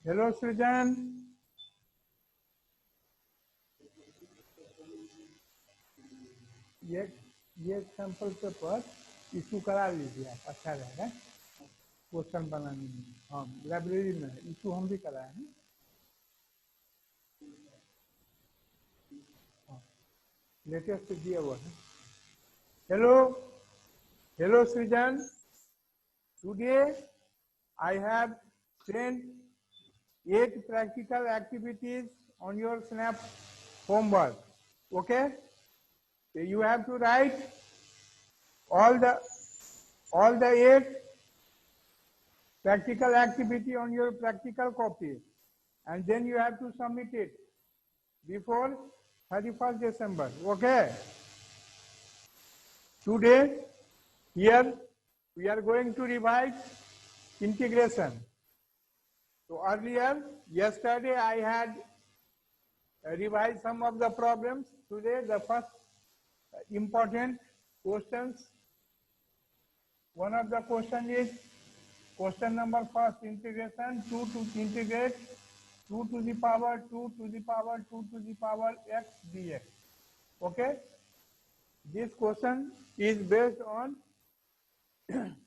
Hello सृजन, ये sample paper issue करा लीजिए आप, अच्छा रहेगा क्वेश्चन बनाने में। हाँ, लाइब्रेरी में इशू हम भी कराए हैं। हाँ, लेटेस्ट दिया हुआ है। हेलो हेलो सृजन, today I have sent 8 practical activities on your SNAP homework. Okay, so you have to write all the 8 practical activity on your practical copy, and then you have to submit it before 31st December. Okay, today here we are going to revise integration. So earlier, yesterday I had revised some of the problems. Today the first important questions, one of the question is question number first, integration 2 to integrate 2 to the power 2 to the power 2 to the power x dx. Okay, this question is based on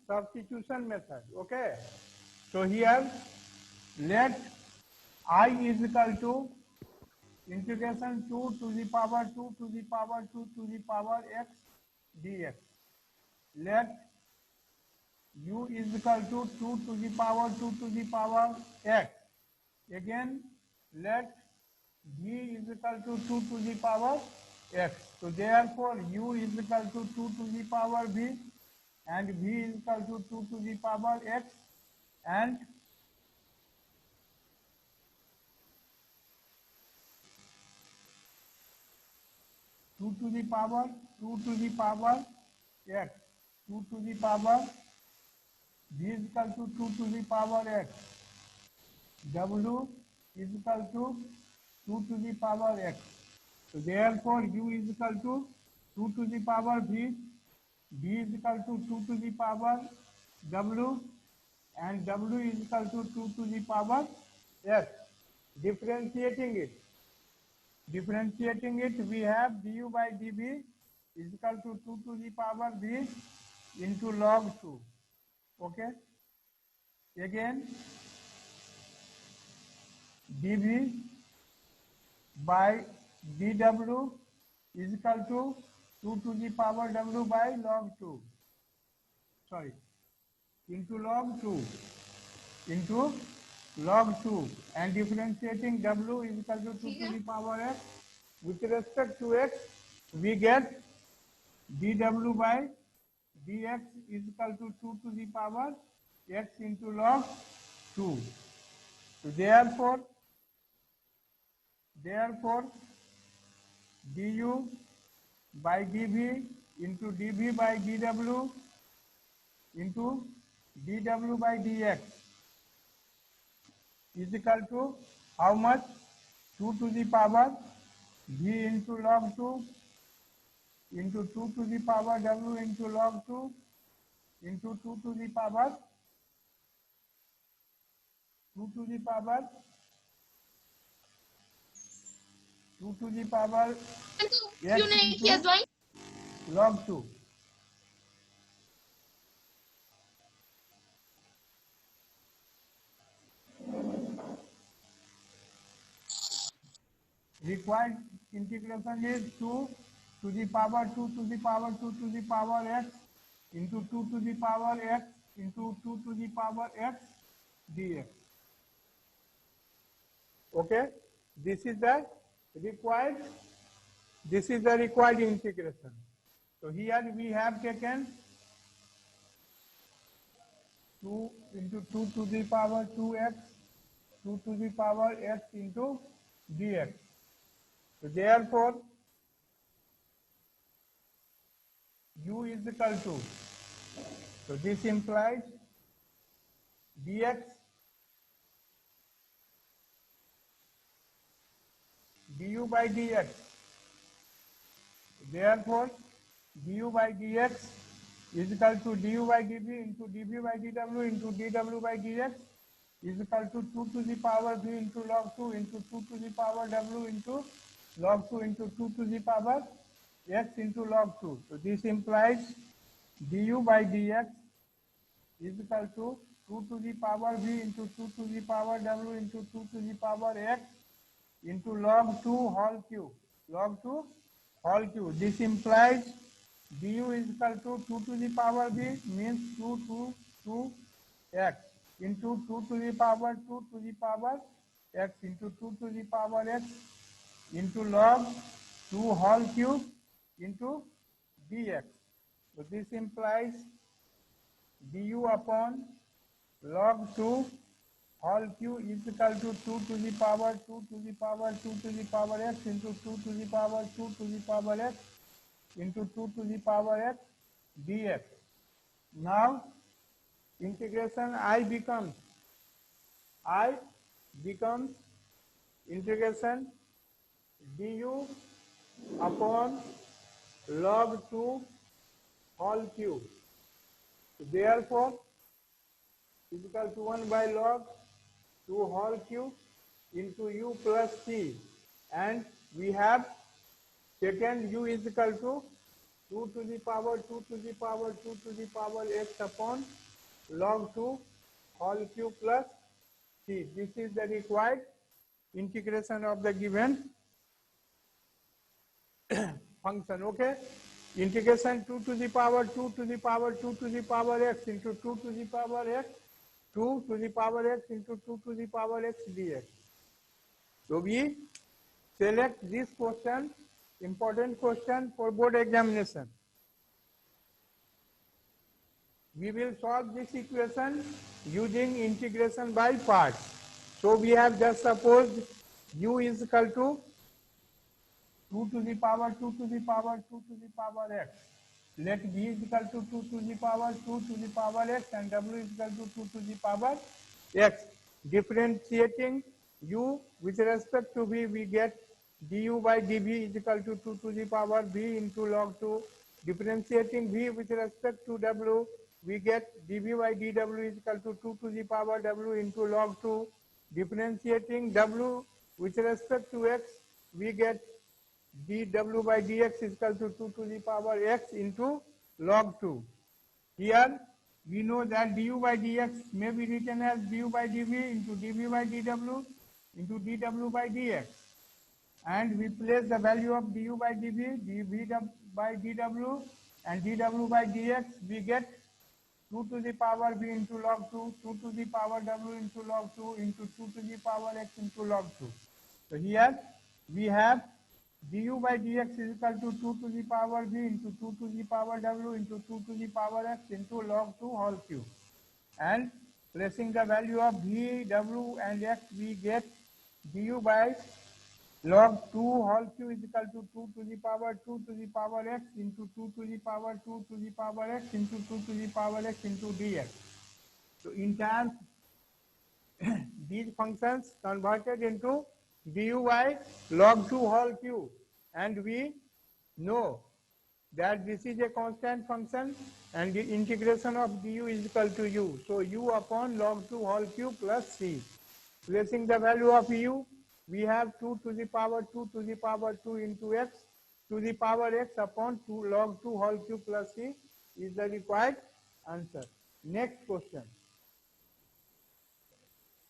substitution method. Okay, so here let I is equal to integration 2 to the power 2 to the power 2 to the power x dx. Let u is equal to 2 to the power 2 to the power x. Again, let v is equal to 2 to the power x. So therefore, u is equal to 2 to the power v, and v is equal to 2 to the power x, and two to the power x, 2 to the power v is equal to 2 to the power x, w is equal to 2 to the power x. So therefore, u is equal to 2 to the power v, v is equal to 2 to the power w, and w is equal to 2 to the power x. Differentiating it, we have du by dv is equal to 2 to the power v into log 2. Okay. Again, dv by dw is equal to 2 to the power w by log 2. Sorry, into log 2, into log 2, and differentiating w is equal to 2 to the power x. With respect to x, we get dw by dx is equal to 2 to the power x into log 2. So therefore du by dv into dv by dw into dw by dx is equal to how much? 2 to the power v into log 2 into 2 to the power w into log 2 into 2 to the power क्यों नहीं किया join? log 2. Required integration is 2 to the power 2 to the power 2 to the power x into 2 to the power x into 2 to the power x dx. Okay, this is the required integration. So here we have taken 2 into 2 to the power 2x, 2 to the power x into dx. So therefore, u is equal to, so this implies dx du by dx. Therefore, du by dx is equal to du by dv into dv by dw into dw by dx is equal to 2 to the power v into log 2 into 2 to the power w into log 2 into 2 to the power x into log 2. So this implies du by dx is equal to 2 to the power v into 2 to the power w into 2 to the power x into log 2 whole cube. Log 2 whole cube. This implies du is equal to 2 to the power v means 2 to 2 x into 2 to the power 2 to the power x into 2 to the power x into log 2 whole cube into dx. So this implies du upon log 2 whole cube is equal to 2 to the power 2 to the power 2 to the power x into 2 to the power 2 to the power x into 2 to the power x dx. Now integration I becomes integration du upon log 2 whole cube. So therefore is equal to 1 by log 2 whole cube into u plus c, and we have taken u is equal to 2 to the power 2 to the power 2 to the power x upon log 2 whole cube plus c. This is the required integration of the given function. Okay, integration 2 to the power 2 to the power 2 to the power x into 2 to the power x 2 to the power x into 2 to the power x dx. So we select this question, important question for board examination. We will solve this equation using integration by parts. So we have just supposed u is equal to 2 to the power 2 to the power 2 to the power x. Let v is equal to 2 to the power 2 to the power x and w is equal to 2 to the power x. Differentiating u with respect to v, we get du by dv is equal to 2 to the power v into log 2. Differentiating v with respect to w, we get dv by dw is equal to 2 to the power w into log 2. Differentiating w with respect to x, we get dw by dx is equal to 2 to the power x into log 2. Here we know that du by dx may be written as du by dv into dv by dw into dw by dx, and we place the value of du by dv, dv by dw and dw by dx. We get 2 to the power v into log 2, 2 to the power w into log 2 into 2 to the power x into log 2. So here we have du by dx is equal to 2 to the power v into 2 to the power w into 2 to the power x into log 2 whole cube. And placing the value of v, w and x, we get du by log 2 whole cube is equal to 2 to the power 2 to the power x into 2 to the power 2 to the power x into 2 to the power x into dx. So in terms, these functions converted into du by log 2 whole cube, and we know that this is a constant function and the integration of du is equal to u. So u upon log 2 whole cube plus c. Placing the value of u, we have 2 to the power 2 to the power 2 into x to the power x upon 2 log 2 whole cube plus c is the required answer. Next question.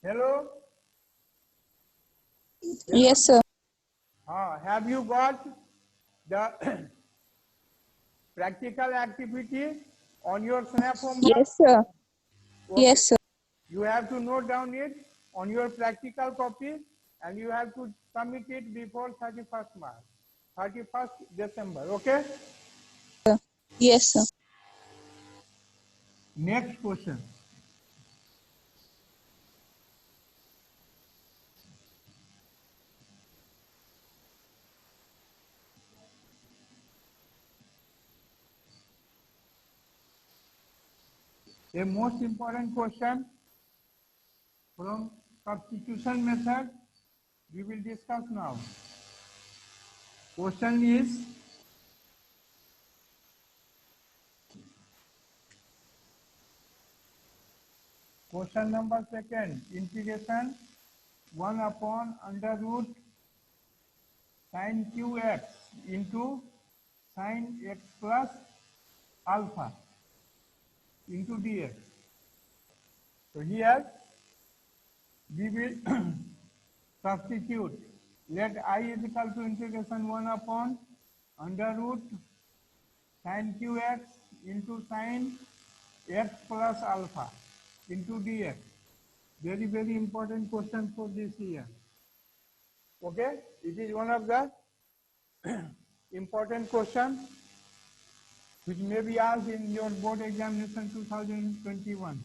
Hello? Yes, sir. Have you got the practical activity on your snap homework? Yes, sir. Okay. Yes, sir. You have to note down it on your practical copy and you have to submit it before 31st March, 31st December, okay? Yes, sir. Next question. A most important question from substitution method we will discuss now. Question is, Question number second, integration 1 upon under root sin qx into sin x plus alpha into dx. So here we will substitute. Let I is equal to integration 1 upon under root sin qx into sin x plus alpha into dx. Very, very important question for this year. Okay, it is one of the important questions which may be asked in your board examination 2021.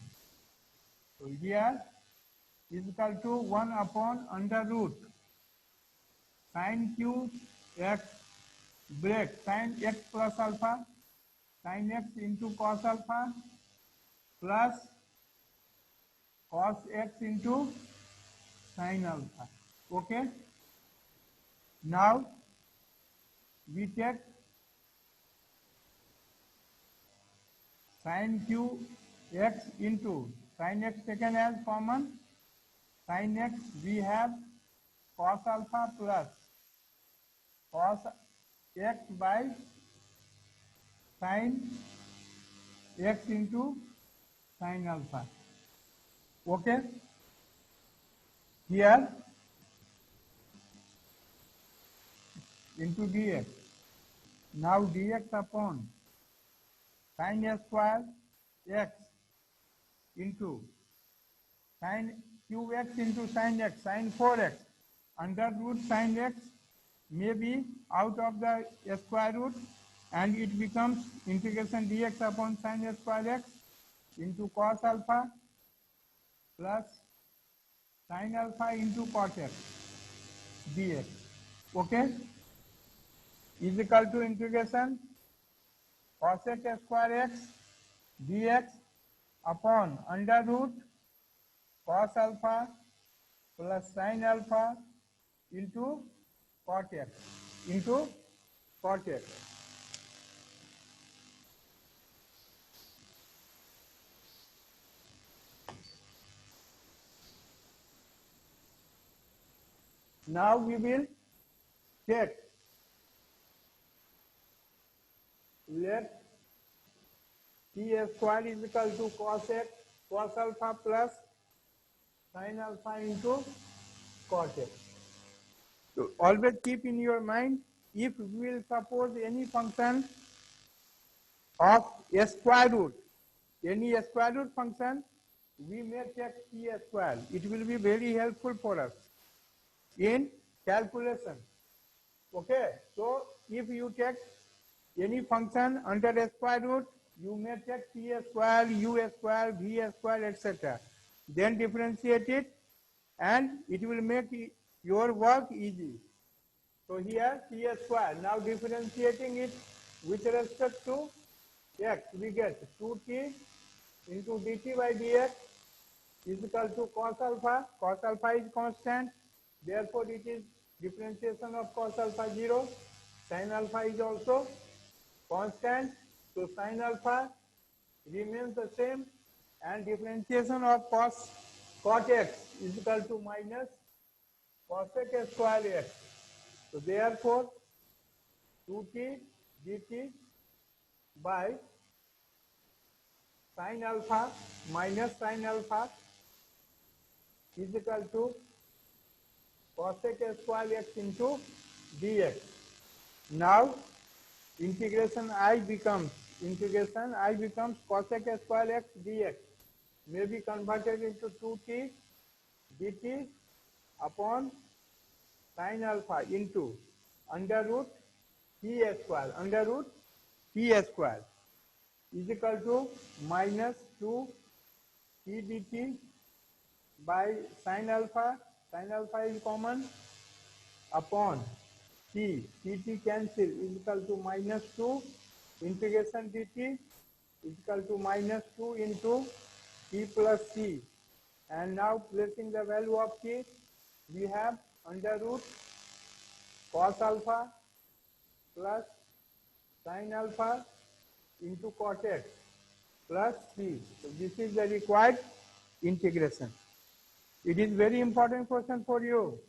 So here is equal to 1 upon under root sin q x break sin x plus alpha sin x into cos alpha plus cos x into sin alpha. Okay. Now we take sin q x into sin x taken as common, sin x we have cos alpha plus cos x by sin x into sin alpha. Okay. Here into dx. Now dx upon sin square x into sin qx into sin x, sin 4x, under root sin x may be out of the square root and it becomes integration dx upon sin square x into cos alpha plus sin alpha into cot x dx. Okay, is equal to integration cosec square x dx upon under root cos alpha plus sin alpha into cot x into cot x. Now we will take, let t square is equal to cos x cos alpha plus sin alpha into cot x. So always keep in your mind, if we will suppose any function of a square root, any square root function, we may take t square. It will be very helpful for us in calculation. Okay, so if you take any function under a square root, you may take t square, u square, v square, etc. Then differentiate it and it will make your work easy. So here t square, now differentiating it with respect to x, we get 2t into dt by dx is equal to cos alpha is constant, therefore it is differentiation of cos alpha 0, sin alpha is also constant, so sin alpha remains the same and differentiation of cot x is equal to minus cosec square x. So therefore 2t dt by sin alpha minus sin alpha is equal to cosec square x into dx. Now integration I becomes cosec square x dx may be converted into 2t dt upon sin alpha into under root t square is equal to minus 2 t dt by sin alpha is common upon t cancel is equal to minus 2 integration dt is equal to minus 2 into t plus c, and now placing the value of t, we have under root cos alpha plus sin alpha into cot x plus c. So this is the required integration. It is very important question for you.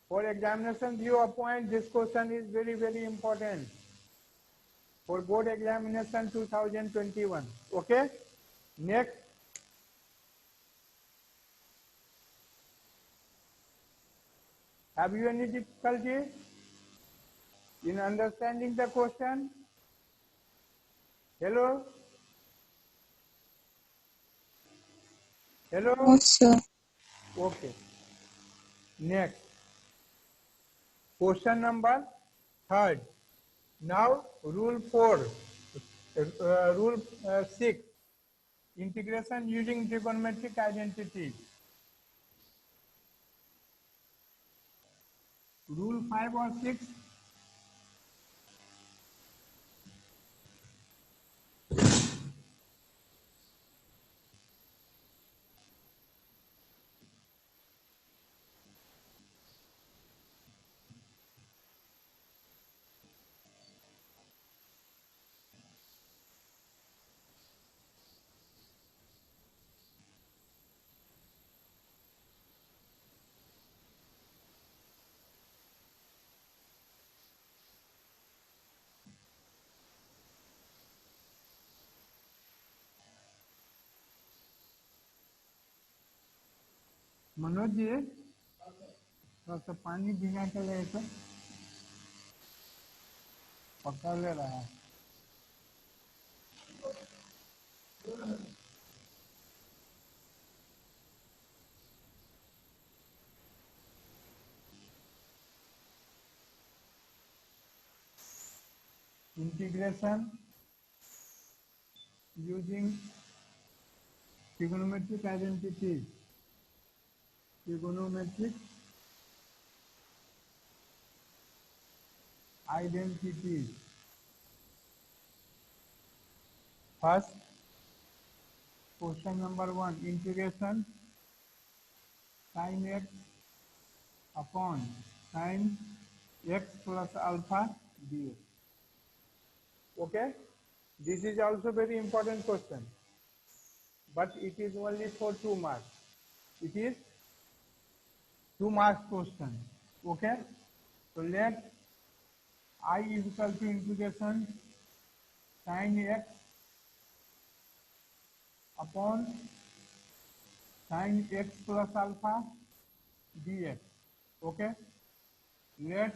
For examination viewpoint, this question is very, very important. For board examination 2021. Okay? Next. Have you any difficulty in understanding the question? Hello? Hello? No, sir. Okay. Next. Question number 3rd. Now, rule 4. Rule 6. Integration using trigonometric identity. Rule 5 or 6? Manoj ji थोड़ा सा पानी भिगा के ले तो पकड़ ले रहा है integration using trigonometric identity. Trigonometric identity. First, question number 1, integration sin x upon sin x plus alpha dx. Okay, this is also very important question, but it is only for 2 marks. It is 2 marks question. Okay, so let I is equal to integration sin x upon sin x plus alpha dx. Okay, let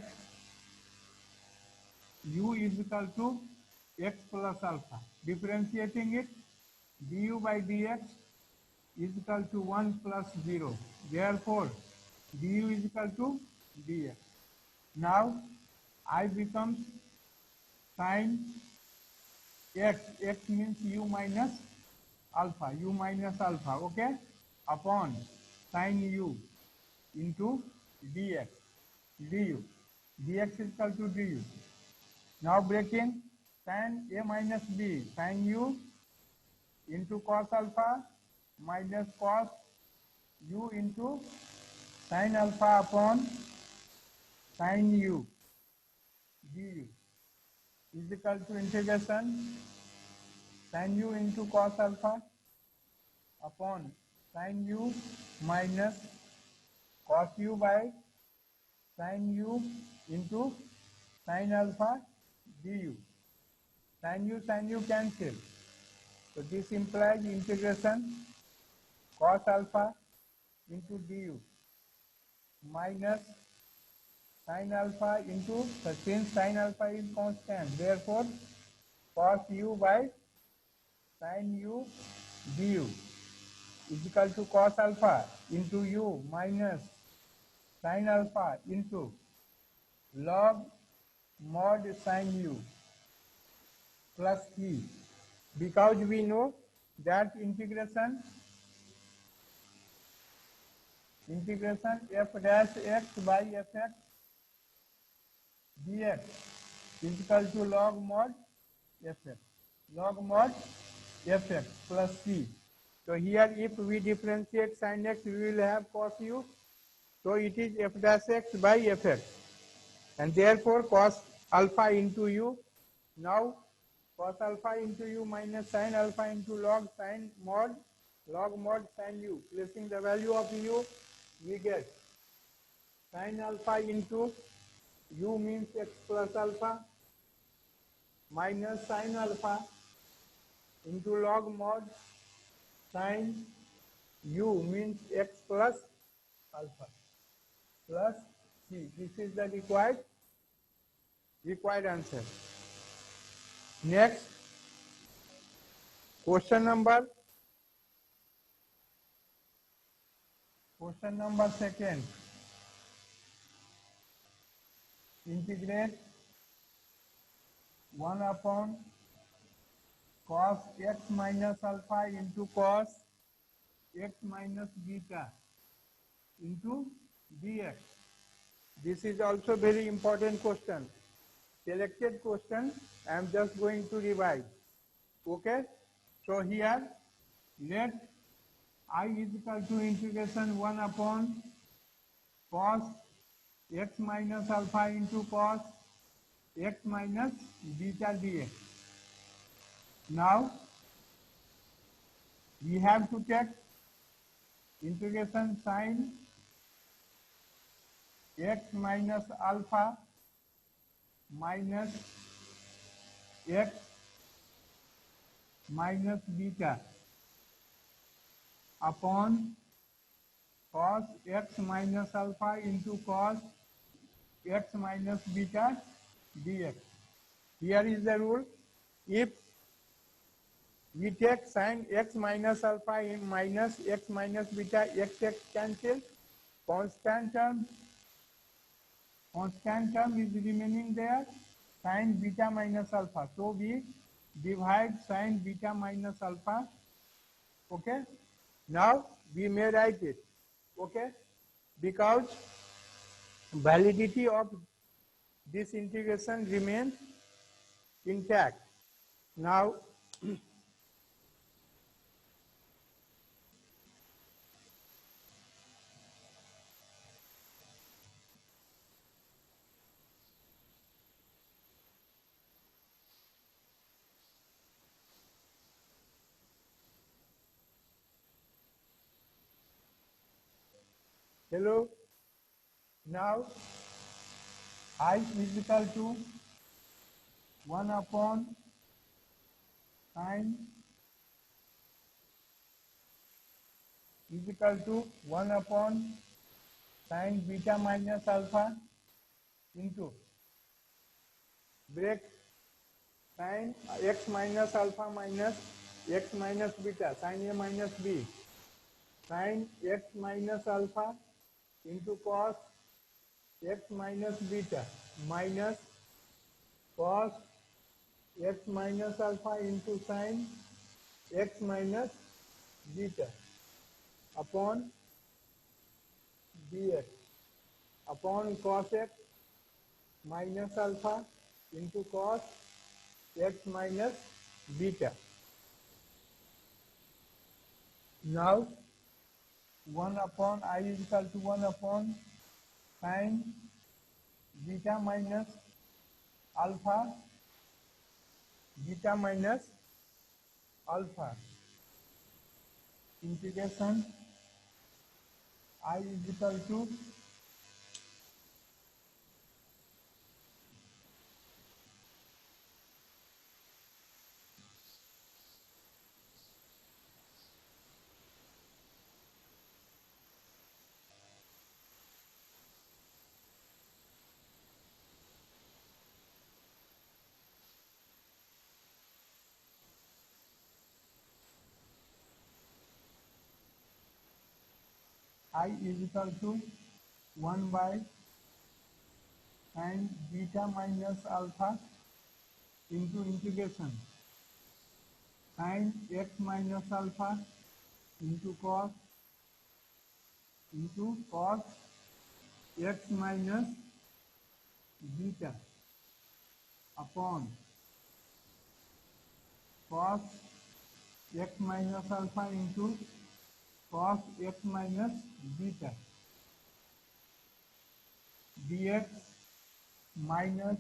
u is equal to x plus alpha. Differentiating it, du by dx is equal to 1 plus 0. Therefore, du is equal to dx. Now, I becomes sin x. X means u minus alpha. U minus alpha. Okay? Upon sin u into dx. Du. Dx is equal to du. Now breaking sin a minus b. Sin u into cos alpha minus cos u into sin alpha upon sin u du is equal to integration sin u into cos alpha upon sin u minus cos u by sin u into sin alpha du. Sin u cancel. So this implies integration cos alpha into du minus sin alpha into, since sin alpha is constant, therefore cos u by sin u du is equal to cos alpha into u minus sin alpha into log mod sin u plus c, because we know that integration f dash x by fx dx is equal to log mod fx. Log mod fx plus c. So here if we differentiate sin x, we will have cos u. So it is f dash x by fx. And therefore cos alpha into u. Now cos alpha into u minus sin alpha into log sin mod log mod sin u. Placing the value of u, we get sin alpha into u means x plus alpha minus sin alpha into log mod sin u means x plus alpha plus c. This is the required answer. Next, question number second. Integrate 1 upon cos x minus alpha into cos x minus beta into dx. This is also very important question. Selected question. I am just going to revise. Okay. So here let I is equal to integration 1 upon cos x minus alpha into cos x minus beta dx. Now we have to take integration sin x minus alpha minus x minus beta upon cos x minus alpha into cos x minus beta dx. Here is the rule. If we take sin x minus alpha in minus x minus beta, x cancel, constant term is remaining there, sin beta minus alpha. So we divide sin beta minus alpha. Okay. Now we may write it. Okay. Because validity of this integration remains intact. Now hello. Now I is equal to 1 upon sin is equal to 1 upon sin beta minus alpha into break sin x minus alpha minus x minus beta sin a minus b sin x minus alpha into cos x minus beta minus cos x minus alpha into sin x minus beta upon dx upon cos x minus alpha into cos x minus beta. Now 1 upon I is equal to 1 upon sin beta minus alpha integration I is equal to I is equal to 1 by sin beta minus alpha into integration sin x minus alpha into cos x minus beta upon cos x minus alpha into cos x minus beta dx minus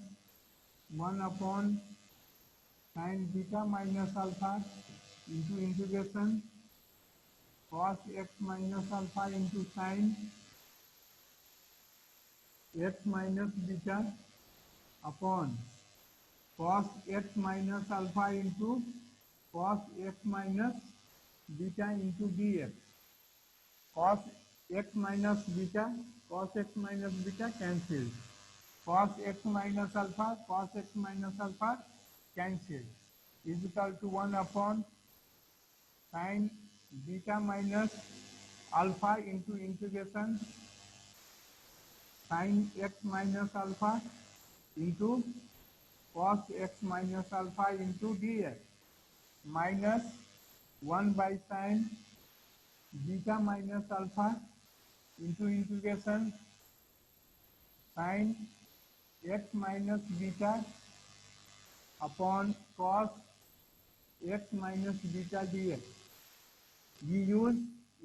1 upon sin beta minus alpha into integration cos x minus alpha into sin x minus beta upon cos x minus alpha into cos x minus beta into dx. Cos x minus beta, cos x minus beta cancelled. Cos x minus alpha cancelled. Is equal to 1 upon sin beta minus alpha into integration sin x minus alpha into cos x minus alpha into dx minus 1 by sin beta minus alpha into integration sin x minus beta upon cos x minus beta dx. We use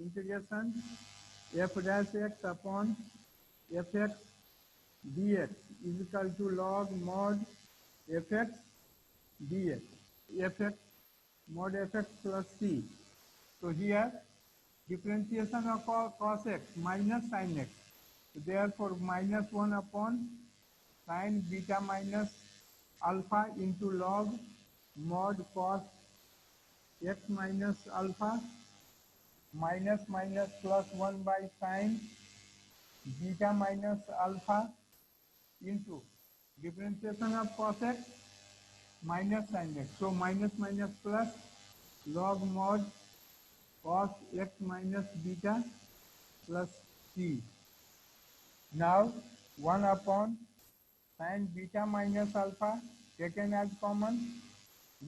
integration f dash x upon fx dx is equal to log mod fx dx, fx mod fx plus c. So here differentiation of cos x minus sin x. Therefore minus 1 upon sin beta minus alpha into log mod cos x minus alpha minus minus plus 1 by sin beta minus alpha into differentiation of cos x minus sin x. So minus minus plus log mod cos x minus beta plus c. Now 1 upon sin beta minus alpha taken as common.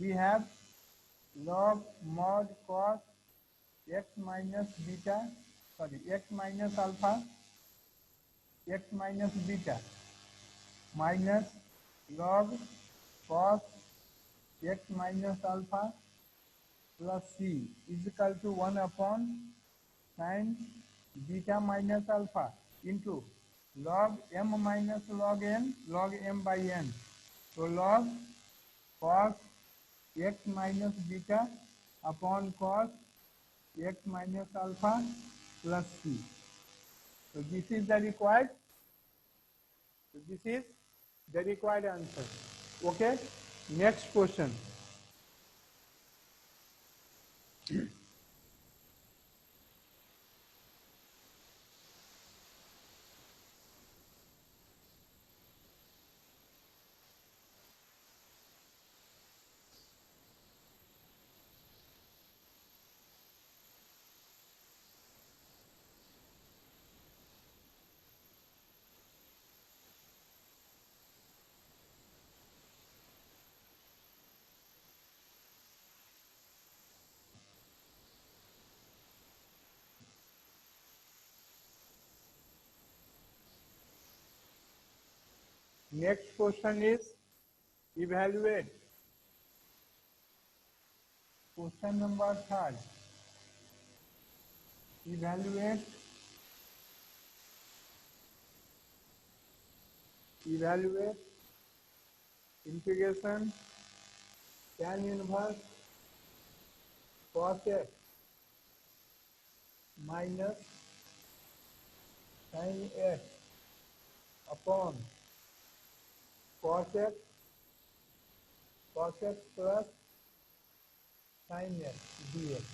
We have log mod cos x minus beta, x minus alpha, x minus beta minus log cos x minus alpha plus c is equal to 1 upon sin beta minus alpha into log m minus log n, log m by n. So log cos x minus beta upon cos x minus alpha plus c. So this is the required. So this is the required answer. Okay. Next question. Next question is evaluate. Question number 3. Evaluate integration tan inverse cos x minus sin x upon cos x plus sin x dx.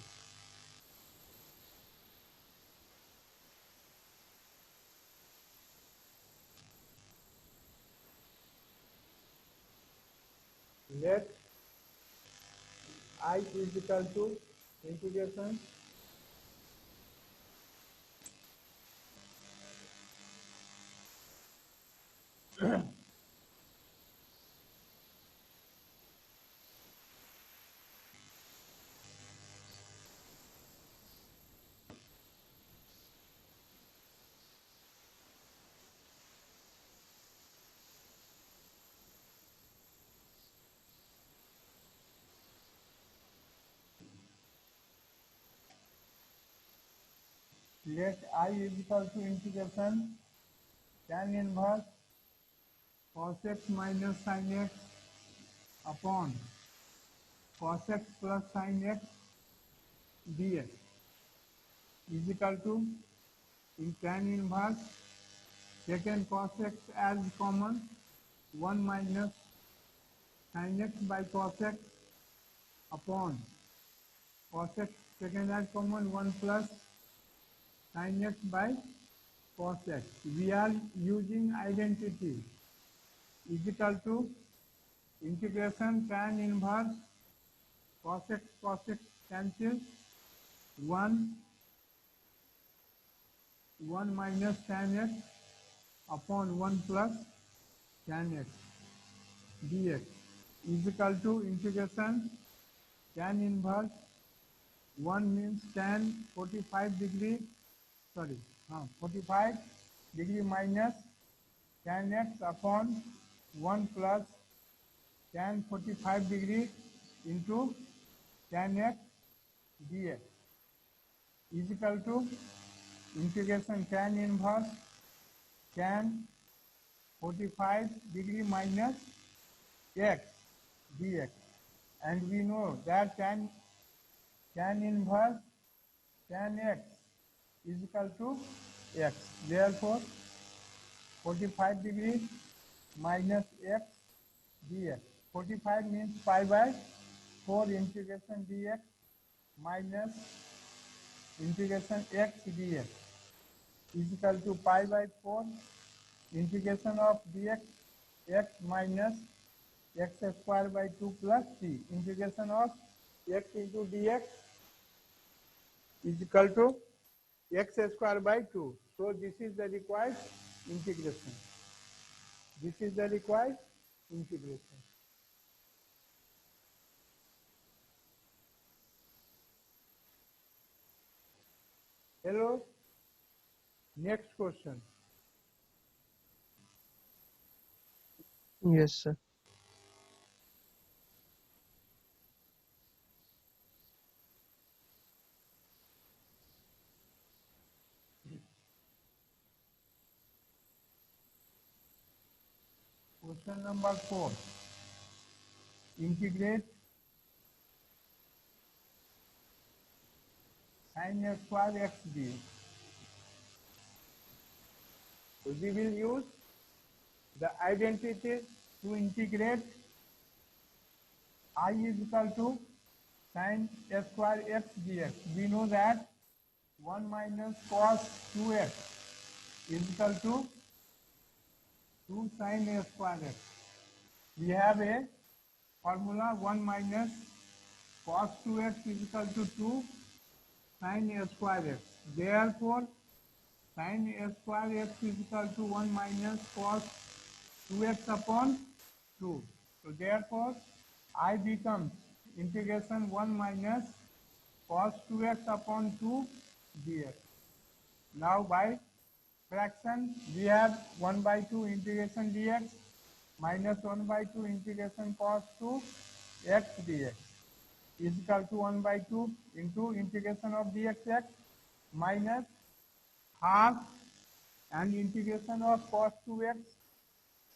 Let I is equal to integration let I is equal to integration tan inverse cos x minus sin x upon cos x plus sin x dx. is equal to, in tan inverse, secant cos x as common, 1 minus sin x by cos x upon cos x secant as common, 1 plus sin x by cos x. We are using identity is equal to integration tan inverse cos x cancels, 1 minus tan x upon 1 plus tan x dx is equal to integration tan inverse, 1 means tan 45 degree, 45 degree minus tan x upon 1 plus tan 45 degree into tan x dx is equal to integration tan inverse tan 45 degree minus x dx, and we know that tan inverse tan x is equal to x. Therefore, 45 degree minus x dx. 45 means pi by 4 integration dx minus integration x dx is equal to pi by 4 integration of dx x minus x square by 2 plus c. Integration of x into dx is equal to x square by 2. So this is the required integration. This is the required integration. Hello. Next question. Yes, sir. Question number 4. Integrate sin square x dx. So we will use the identity to integrate I is equal to sin square x dx. We know that 1 minus cos 2x is equal to 2 sin square x. We have a formula 1 minus cos 2x is equal to 2 sin square x. Therefore, sin square x is equal to 1 minus cos 2x upon 2. So therefore, I becomes integration 1 minus cos 2x upon 2 dx. Now by fraction, we have 1 by 2 integration dx minus 1 by 2 integration cos 2 x dx is equal to 1 by 2 into integration of dxx minus half and integration of cos 2x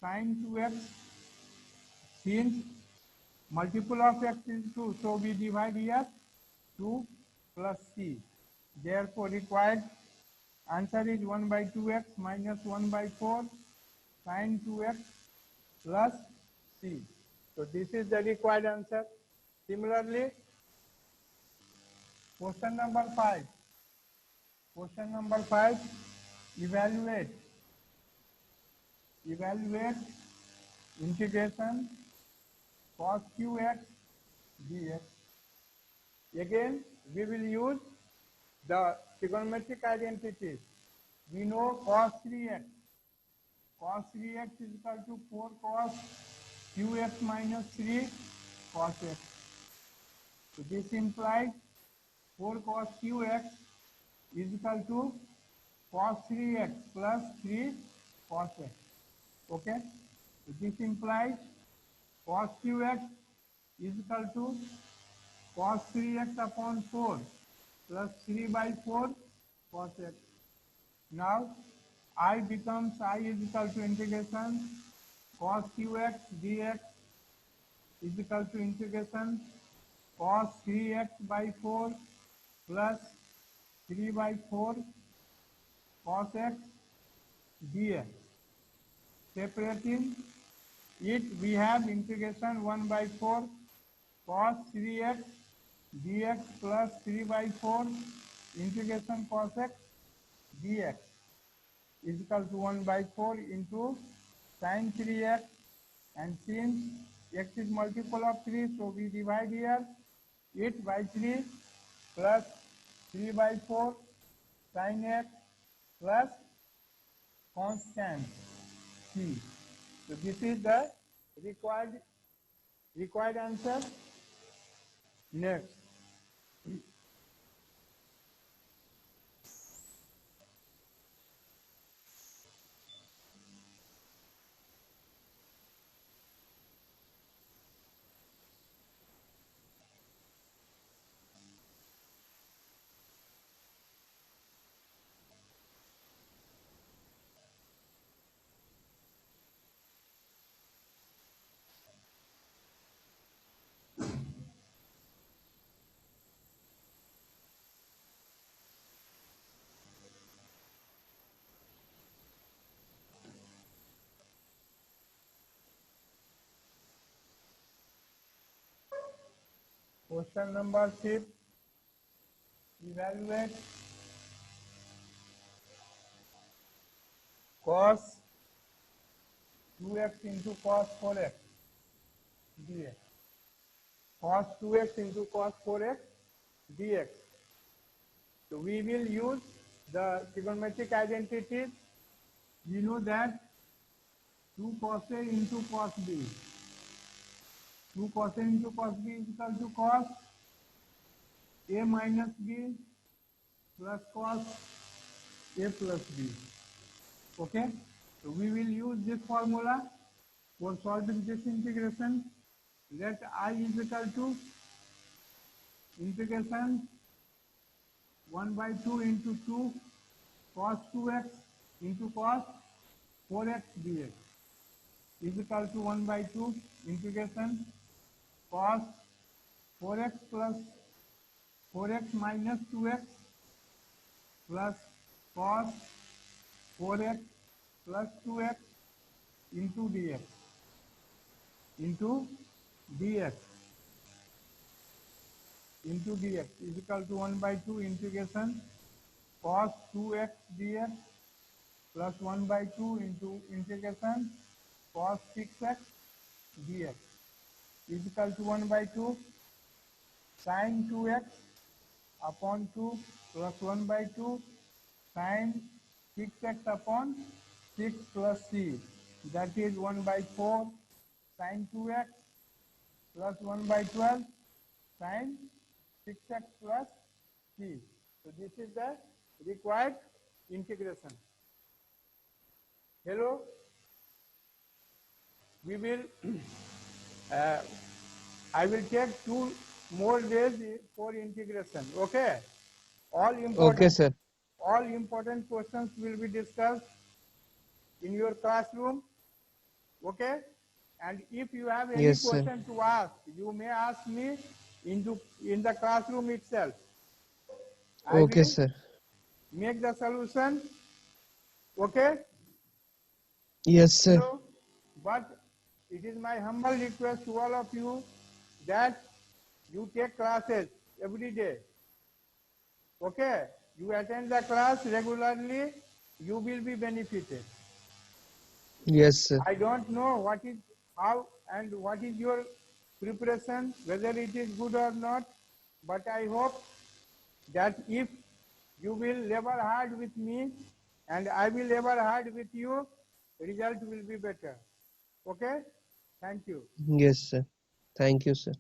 sin 2x, since multiple of x is 2, so we divide here 2 plus c. Therefore, required answer is 1 by 2x minus 1 by 4 sin 2x plus c. So this is the required answer. Similarly, question number 5. Question number 5, evaluate integration cos qx dx. Again, we will use the trigonometric identities. We know cos 3x. Cos 3x is equal to 4 cos qx minus 3 cos x. So this implies 4 cos qx is equal to cos 3x plus 3 cos x. Okay? So this implies cos qx is equal to cos 3x upon 4 plus 3 by 4 cos x. Now I becomes I is equal to integration cos qx dx is equal to integration cos 3x by 4 plus 3 by 4 cos x dx. Separating it, we have integration 1 by 4 cos 3x dx plus 3 by 4 integration cos x dx is equal to 1 by 4 into sin 3x, and since x is multiple of 3, so we divide here it by 3 plus 3 by 4 sin x plus constant c. So this is the required answer. Next, question number 6. Evaluate cos 2x into cos 4x dx. Cos 2x into cos 4x dx. So we will use the trigonometric identities. We know that 2 cos A into cos B. 2 cos A into cos B is equal to cos A minus B plus cos A plus B. Okay? So we will use this formula for solving this integration. Let I is equal to integration 1 by 2 into 2 cos 2x into cos 4x dx is equal to 1 by 2 integration cos 4x plus 4x minus 2x plus cos 4x plus 2x into dx is equal to 1 by 2 integration cos 2x dx plus 1 by 2 into integration cos 6x dx is equal to 1 by 2 sin 2x upon 2 plus 1 by 2 sin 6x upon 6 plus c, that is 1 by 4 sin 2x plus 1 by 12 sin 6x plus c. So this is the required integration. Hello, we will I will take 2 more days for integration. Okay, Okay, sir. all important questions will be discussed in your classroom. Okay, and if you have any Yes, sir. question to ask, you may ask me in the classroom itself. I Okay, will sir. make the solution. Okay. Yes, sir. Hello, but it is my humble request to all of you that you take classes every day. Okay, you attend the class regularly, you will be benefited. Yes, sir. I don't know how and what is your preparation, whether it is good or not, but I hope that if you will labor hard with me and I will labor hard with you, result will be better. Okay? Thank you. Yes, sir. Thank you, sir.